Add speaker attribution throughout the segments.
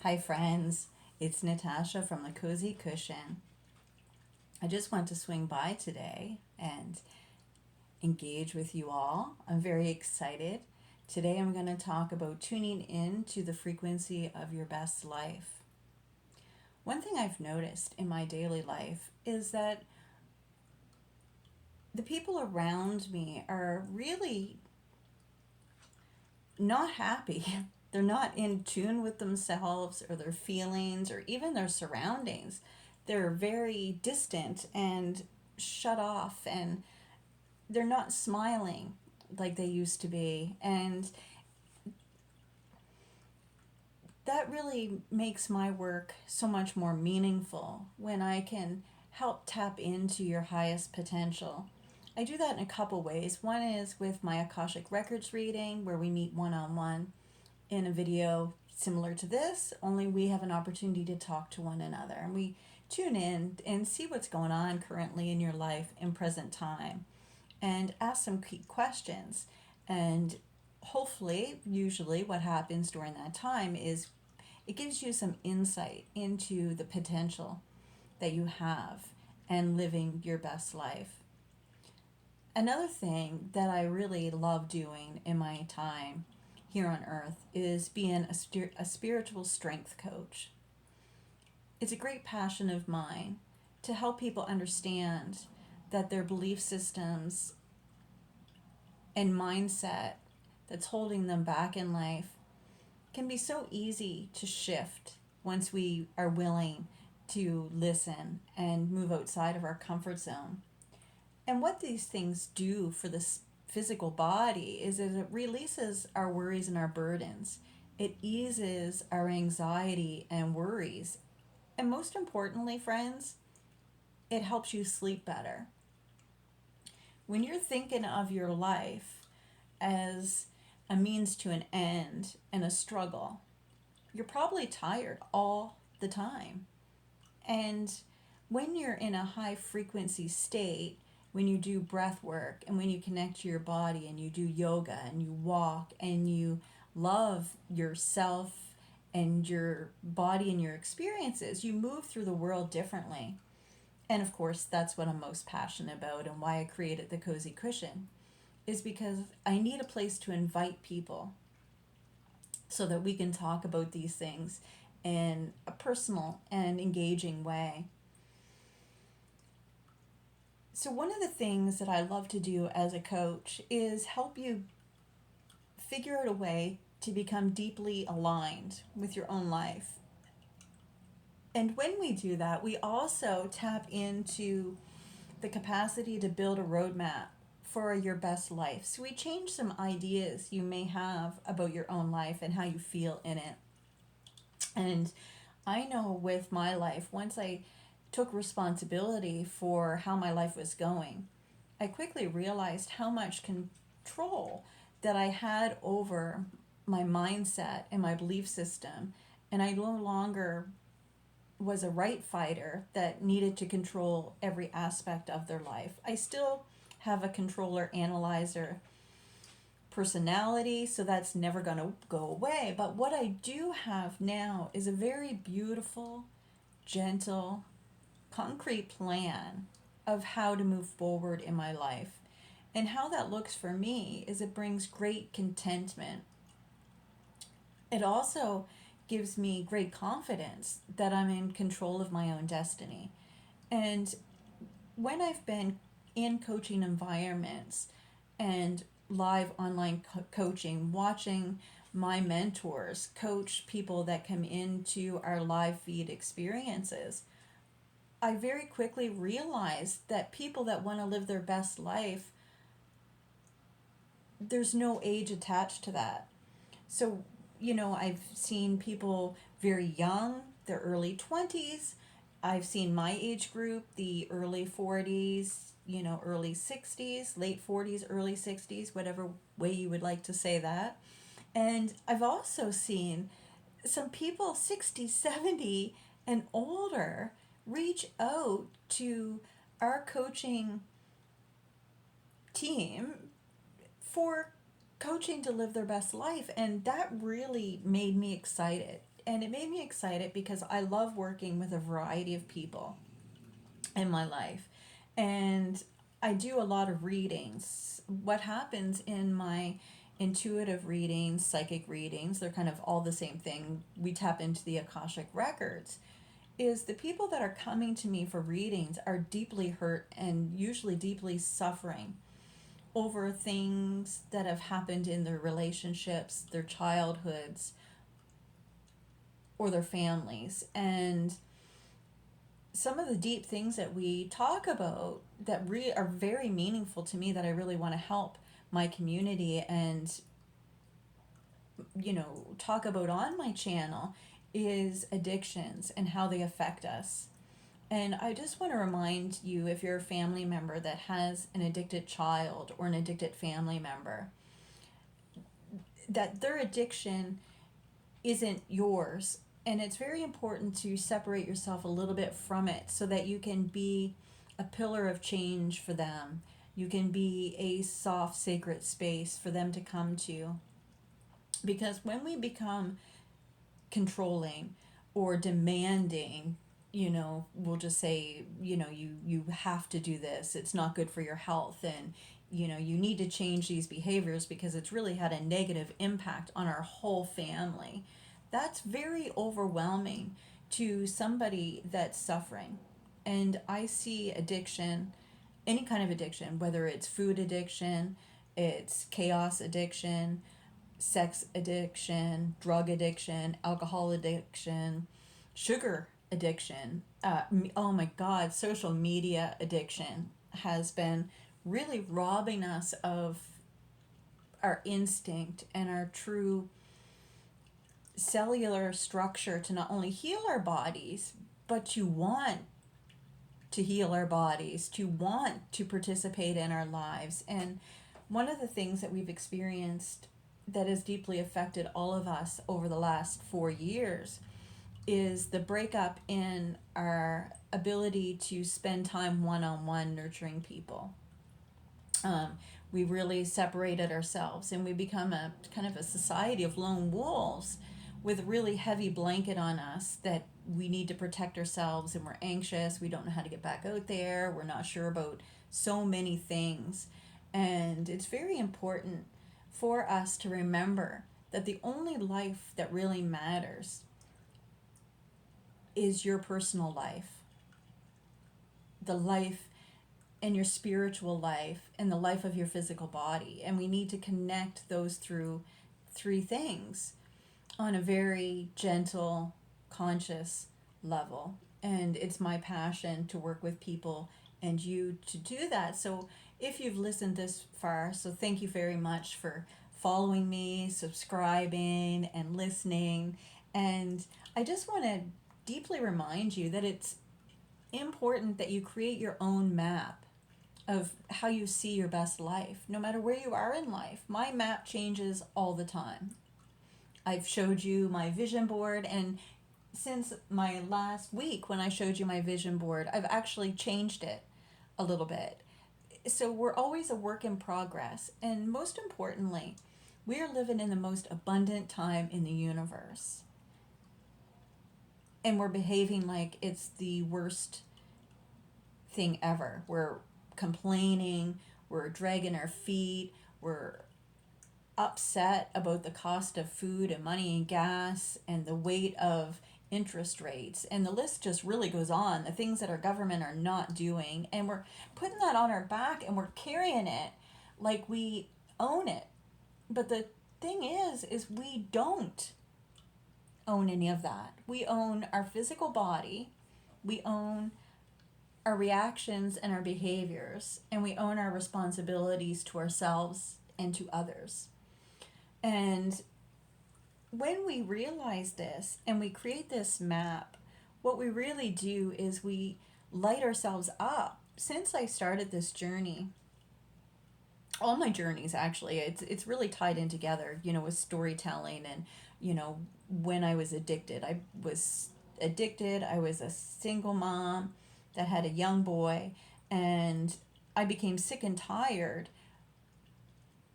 Speaker 1: Hi, friends. It's Natasha from the Cozy Cushion. I just want to swing by today and engage with you all. I'm very excited. Today, I'm going to talk about tuning in to the frequency of your best life. One thing I've noticed in my daily life is that the people around me are really not happy. They're not in tune with themselves or their feelings or even their surroundings. They're very distant and shut off, and they're not smiling like they used to be. And that really makes my work so much more meaningful when I can help tap into your highest potential. I do that in a couple ways. One is with my Akashic Records reading, where we meet one on one in a video similar to this, only we have an opportunity to talk to one another. And we tune in and see what's going on currently in your life in present time and ask some key questions. And hopefully, usually, what happens during that time is it gives you some insight into the potential that you have and living your best life. Another thing that I really love doing in my time here on earth is being a spiritual strength coach. It's a great passion of mine to help people understand that their belief systems and mindset that's holding them back in life can be so easy to shift once we are willing to listen and move outside of our comfort zone. And what these things do for the physical body is that it releases our worries and our burdens. It eases our anxiety and worries. And most importantly, friends, it helps you sleep better. When you're thinking of your life as a means to an end and a struggle, you're probably tired all the time. And when you're in a high frequency state, when you do breath work and when you connect to your body and you do yoga and you walk and you love yourself and your body and your experiences, you move through the world differently. And of course, that's what I'm most passionate about and why I created the Cozy Cushion, is because I need a place to invite people so that we can talk about these things in a personal and engaging way. So, one of the things that I love to do as a coach is help you figure out a way to become deeply aligned with your own life. And when we do that, we also tap into the capacity to build a roadmap for your best life. So, we change some ideas you may have about your own life and how you feel in it. And I know with my life, once I took responsibility for how my life was going, I quickly realized how much control that I had over my mindset and my belief system. And I no longer was a right fighter that needed to control every aspect of their life. I still have a controller analyzer personality, so that's never going to go away. But what I do have now is a very beautiful, gentle, concrete plan of how to move forward in my life. And how that looks for me is it brings great contentment. It also gives me great confidence that I'm in control of my own destiny. And when I've been in coaching environments and live online coaching, watching my mentors coach people that come into our live feed experiences, I very quickly realized that people that want to live their best life, there's no age attached to that. So, I've seen people very young, their early 20s. I've seen my age group, the early 40s, early 60s, late 40s, early 60s, whatever way you would like to say that. And I've also seen some people 60, 70, and older reach out to our coaching team for coaching to live their best life. And that really made me excited. and it made me excited because I love working with a variety of people in my life. And I do a lot of readings. What happens in my intuitive readings, psychic readings, they're kind of all the same thing. We tap into the Akashic records. Is the people that are coming to me for readings are deeply hurt and usually deeply suffering over things that have happened in their relationships, their childhoods, or their families. And some of the deep things that we talk about that are very meaningful to me, that I really want to help my community and talk about on my channel, is addictions and how they affect us. And I just want to remind you, if you're a family member that has an addicted child or an addicted family member, that their addiction isn't yours. And it's very important to separate yourself a little bit from it so that you can be a pillar of change for them. You can be a soft, sacred space for them to come to. Because when we become controlling or demanding, we'll just say, you have to do this. It's not good for your health. And, you need to change these behaviors because it's really had a negative impact on our whole family. That's very overwhelming to somebody that's suffering. And I see addiction, any kind of addiction, whether it's food addiction, it's chaos addiction, sex addiction, drug addiction, alcohol addiction, sugar addiction. Oh my God, social media addiction has been really robbing us of our instinct and our true cellular structure to not only heal our bodies, but to want to heal our bodies, to want to participate in our lives. And one of the things that we've experienced that has deeply affected all of us over the last 4 years is the breakup in our ability to spend time one-on-one nurturing people. We really separated ourselves, and we become a kind of a society of lone wolves with a really heavy blanket on us that we need to protect ourselves, and we're anxious, we don't know how to get back out there, we're not sure about so many things. And it's very important for us to remember that the only life that really matters is your personal life, the life and your spiritual life and the life of your physical body. And we need to connect those through 3 things on a very gentle, conscious level. And it's my passion to work with people and you to do that. So if you've listened this far, so thank you very much for following me, subscribing, and listening. And I just want to deeply remind you that it's important that you create your own map of how you see your best life, no matter where you are in life. My map changes all the time. I've showed you my vision board, and since my last week when I showed you my vision board, I've actually changed it a little bit. So we're always a work in progress. And most importantly, we are living in the most abundant time in the universe. And we're behaving like it's the worst thing ever. We're complaining, we're dragging our feet, we're upset about the cost of food and money and gas and the weight of interest rates, and the list just really goes on, the things that our government are not doing, and we're putting that on our back and we're carrying it like we own it. But the thing is we don't own any of that. We own our physical body, we own our reactions and our behaviors, and we own our responsibilities to ourselves and to others. And when we realize this and we create this map, what we really do is we light ourselves up. Since I started this journey, all my journeys actually, it's really tied in together, with storytelling. And, when I was addicted, I was a single mom that had a young boy, and I became sick and tired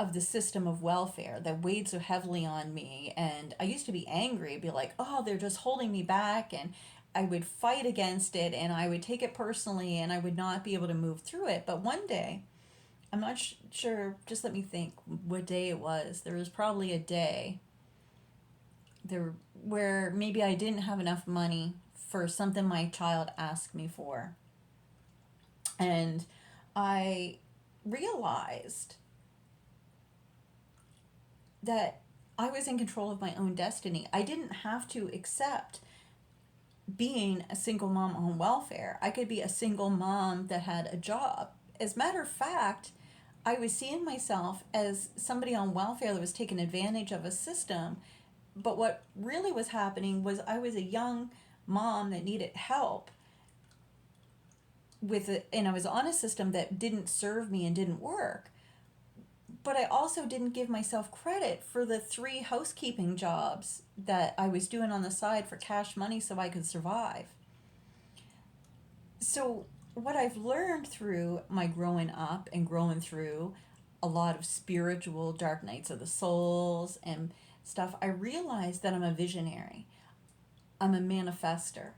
Speaker 1: of the system of welfare that weighed so heavily on me. And I used to be angry, be like, oh, they're just holding me back. And I would fight against it and I would take it personally and I would not be able to move through it. But one day, I'm not sure, just let me think what day it was. There was probably a day there where maybe I didn't have enough money for something my child asked me for. And I realized that I was in control of my own destiny. I didn't have to accept being a single mom on welfare. I could be a single mom that had a job. As a matter of fact, I was seeing myself as somebody on welfare that was taking advantage of a system. But what really was happening was I was a young mom that needed help with it, and I was on a system that didn't serve me and didn't work. But I also didn't give myself credit for the 3 housekeeping jobs that I was doing on the side for cash money so I could survive. So, what I've learned through my growing up and growing through a lot of spiritual dark nights of the souls and stuff, I realized that I'm a visionary. I'm a manifester.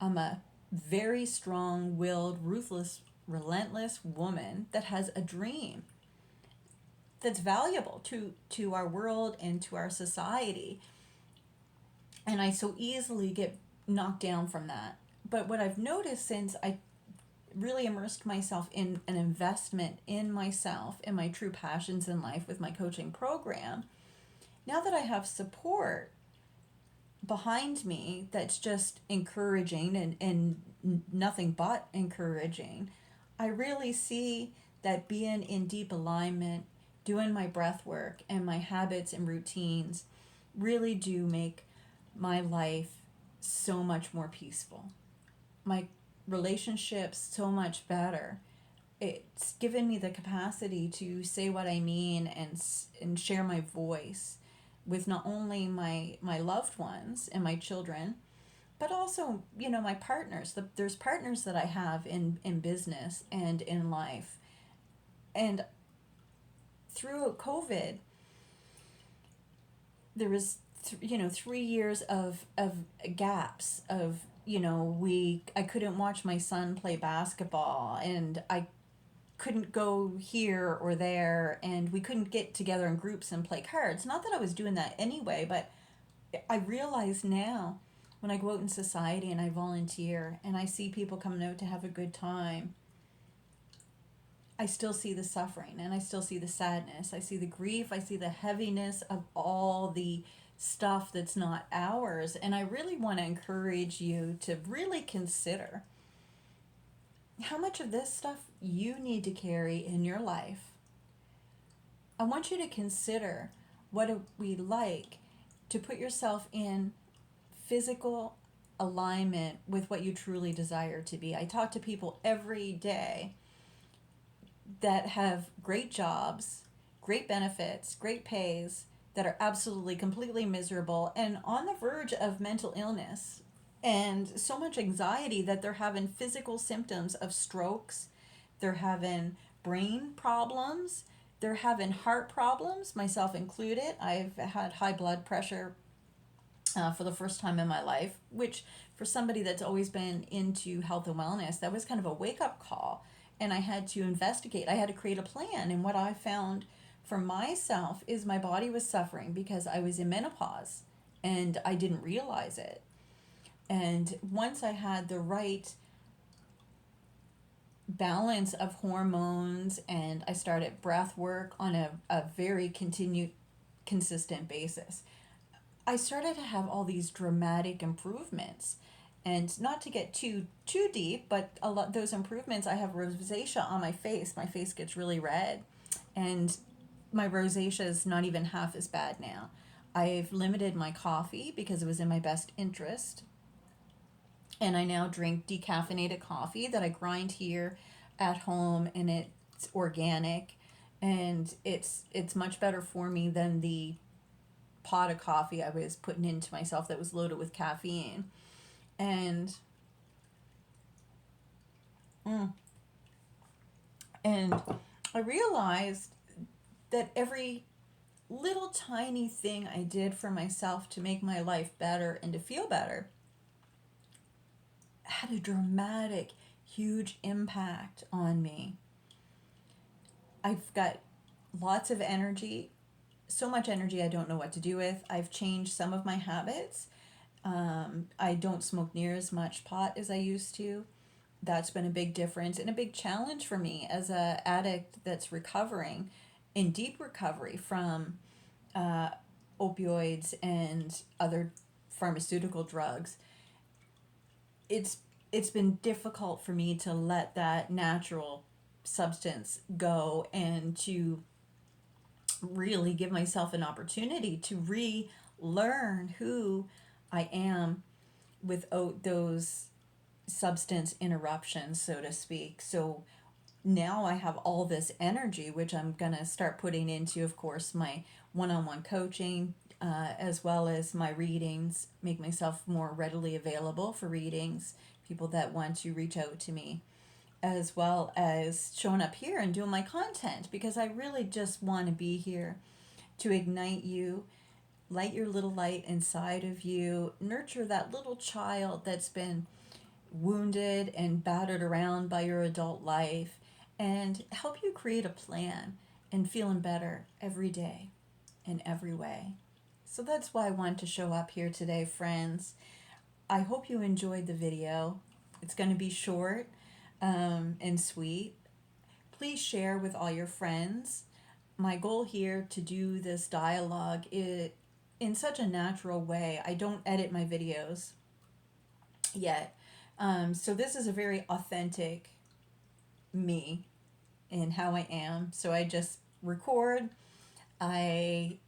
Speaker 1: I'm a very strong willed, ruthless, relentless woman that has a dream that's valuable to our world and to our society. And I so easily get knocked down from that. But what I've noticed since I really immersed myself in an investment in myself and my true passions in life with my coaching program, now that I have support behind me that's just encouraging and nothing but encouraging, I really see that being in deep alignment, doing my breath work and my habits and routines really do make my life so much more peaceful. My relationships so much better. It's given me the capacity to say what I mean and share my voice with not only my loved ones and my children, but also, my partners. There's partners that I have in business and in life. And through COVID, there was 3 years of gaps of I couldn't watch my son play basketball, and I couldn't go here or there, and we couldn't get together in groups and play cards. Not that I was doing that anyway, but I realize now when I go out in society and I volunteer and I see people coming out to have a good time, I still see the suffering and I still see the sadness. I see the grief. I see the heaviness of all the stuff that's not ours. And I really want to encourage you to really consider how much of this stuff you need to carry in your life. I want you to consider what it would be like to put yourself in physical alignment with what you truly desire to be. I talk to people every day that have great jobs, great benefits, great pays, that are absolutely completely miserable and on the verge of mental illness and so much anxiety that they're having physical symptoms of strokes, they're having brain problems, they're having heart problems, myself included. I've had high blood pressure for the first time in my life, which for somebody that's always been into health and wellness, that was kind of a wake-up call. And I had to investigate. I had to create a plan. And what I found for myself is my body was suffering because I was in menopause and I didn't realize it. And once I had the right balance of hormones and I started breath work on a very consistent basis, I started to have all these dramatic improvements. And not to get too deep, but a lot those improvements, I have rosacea on my face. My face gets really red, and my rosacea is not even half as bad now. I've limited my coffee because it was in my best interest, and I now drink decaffeinated coffee that I grind here at home, and it's organic, and it's much better for me than the pot of coffee I was putting into myself that was loaded with caffeine. And and I realized that every little tiny thing I did for myself to make my life better and to feel better had a dramatic, huge impact on me. I've got lots of energy, so much energy I don't know what to do with. I've changed some of my habits. I don't smoke near as much pot as I used to. That's been a big difference and a big challenge for me as a addict that's recovering, in deep recovery from uh, opioids and other pharmaceutical drugs. It's it's been difficult for me to let that natural substance go and to really give myself an opportunity to relearn who I am without those substance interruptions, so to speak. So now I have all this energy, which I'm going to start putting into, of course, my one on one coaching, as well as my readings, make myself more readily available for readings, people that want to reach out to me, as well as showing up here and doing my content because I really just want to be here to ignite you, light your little light inside of you, nurture that little child that's been wounded and battered around by your adult life, and help you create a plan and feeling better every day in every way. So that's why I wanted to show up here today, friends. I hope you enjoyed the video. It's going to be short and sweet. Please share with all your friends. My goal here to do this dialogue is in such a natural way. I don't edit my videos yet. So this is a very authentic me and how I am. So I just record, I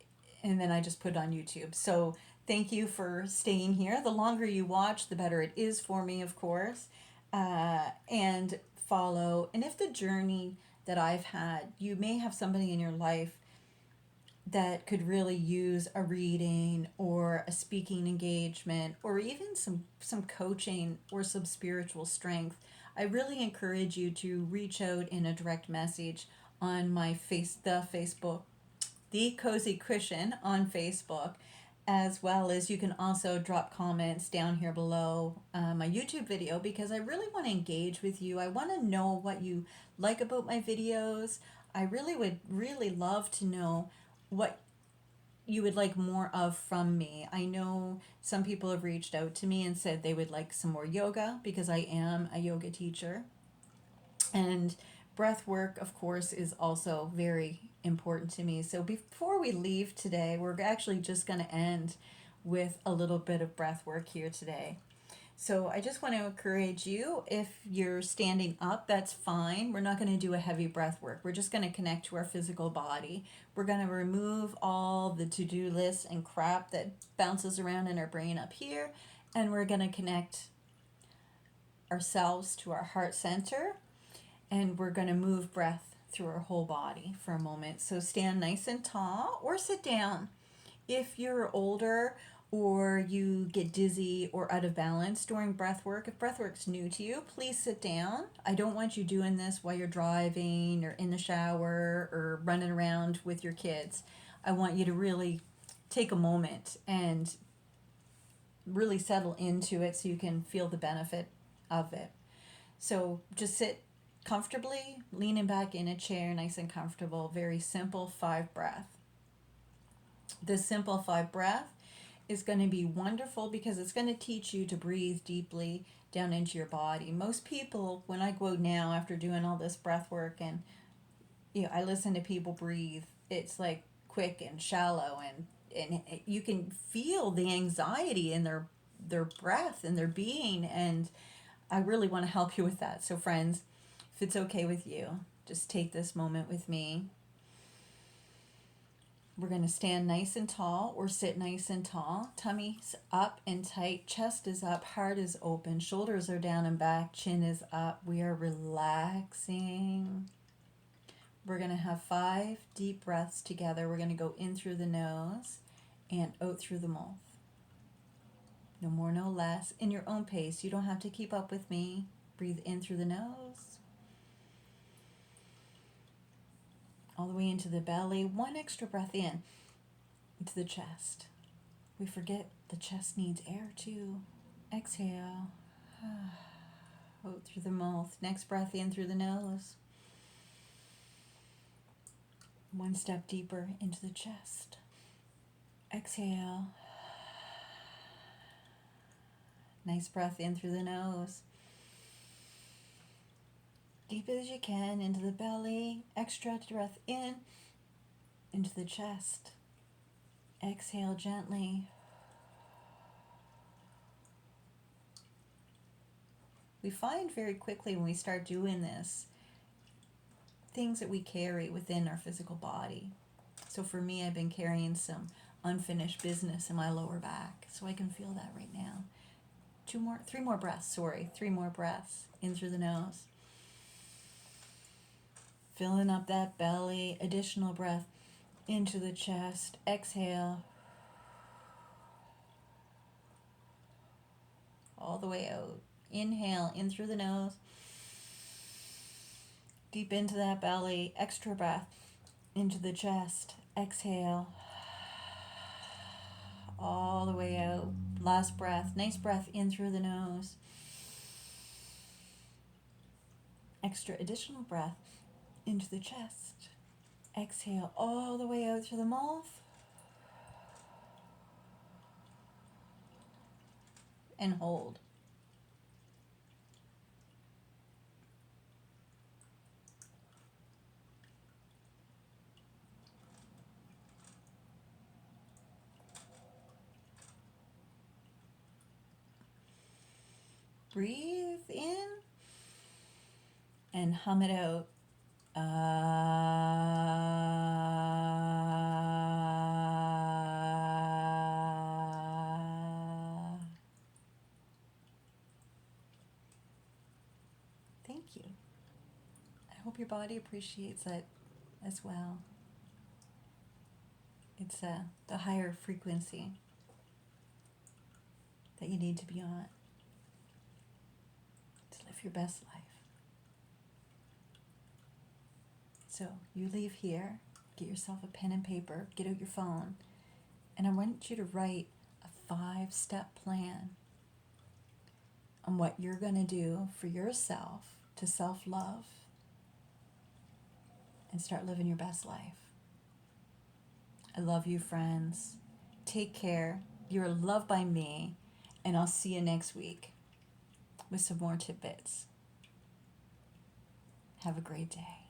Speaker 1: and then I just put it on YouTube. So thank you for staying here. The longer you watch, the better it is for me, of course. And follow. And if the journey that I've had, you may have somebody in your life that could really use a reading or a speaking engagement or even some coaching or some spiritual strength. I really encourage you to reach out in a direct message on my Facebook, the Cozy Cushion on Facebook, as well as you can also drop comments down here below my YouTube video because I really want to engage with you. I want to know what you like about my videos. I really would really love to know what you would like more of from me. I know some people have reached out to me and said they would like some more yoga because I am a yoga teacher. And breath work, of course, is also very important to me. So before we leave today, we're actually just going to end with a little bit of breath work here today. So I just want to encourage you, if you're standing up, that's fine. We're not going to do a heavy breath work. We're just going to connect to our physical body. We're going to remove all the to-do lists and crap that bounces around in our brain up here. And we're going to connect ourselves to our heart center. And we're going to move breath through our whole body for a moment. So stand nice and tall or sit down. If you're older or you get dizzy or out of balance during breath work, if breath work's new to you, please sit down. I don't want you doing this while you're driving or in the shower or running around with your kids. I want you to really take a moment and really settle into it so you can feel the benefit of it. So just sit comfortably, leaning back in a chair, nice and comfortable. Very simple 5 breath. This simple 5 breath is going to be wonderful because it's going to teach you to breathe deeply down into your body. Most people, when I go out now after doing all this breath work and I listen to people breathe, it's like quick and shallow and you can feel the anxiety in their breath and their being, and I really want to help you with that. So friends, if it's okay with you, just take this moment with me. We're going to stand nice and tall or sit nice and tall. Tummy's up and tight. Chest is up. Heart is open. Shoulders are down and back. Chin is up. We are relaxing. We're going to have 5 deep breaths together. We're going to go in through the nose and out through the mouth. No more, no less. In your own pace. You don't have to keep up with me. Breathe in through the nose. all the way into the belly. One extra breath in, into the chest. We forget the chest needs air too. Exhale. Out through the mouth. Next breath in through the nose. One step deeper into the chest. Exhale. Nice breath in through the nose. Deep as you can into the belly. Extra breath in, into the chest. Exhale gently. We find very quickly when we start doing this, things that we carry within our physical body. So for me, I've been carrying some unfinished business in my lower back, so I can feel that right now. Three more breaths in through the nose. Filling up that belly, additional breath into the chest. Exhale. All the way out. Inhale in through the nose. Deep into that belly. Extra breath into the chest. Exhale. All the way out. Last breath. Nice breath in through the nose. Extra additional breath into the chest. Exhale all the way out through the mouth. And hold. Breathe in and hum it out. Thank you. I hope your body appreciates it as well. It's the higher frequency that you need to be on to live your best life. So you leave here, get yourself a pen and paper, get out your phone, and I want you to write a 5-step plan on what you're going to do for yourself to self-love and start living your best life. I love you, friends. Take care. You're loved by me, and I'll see you next week with some more tidbits. Have a great day.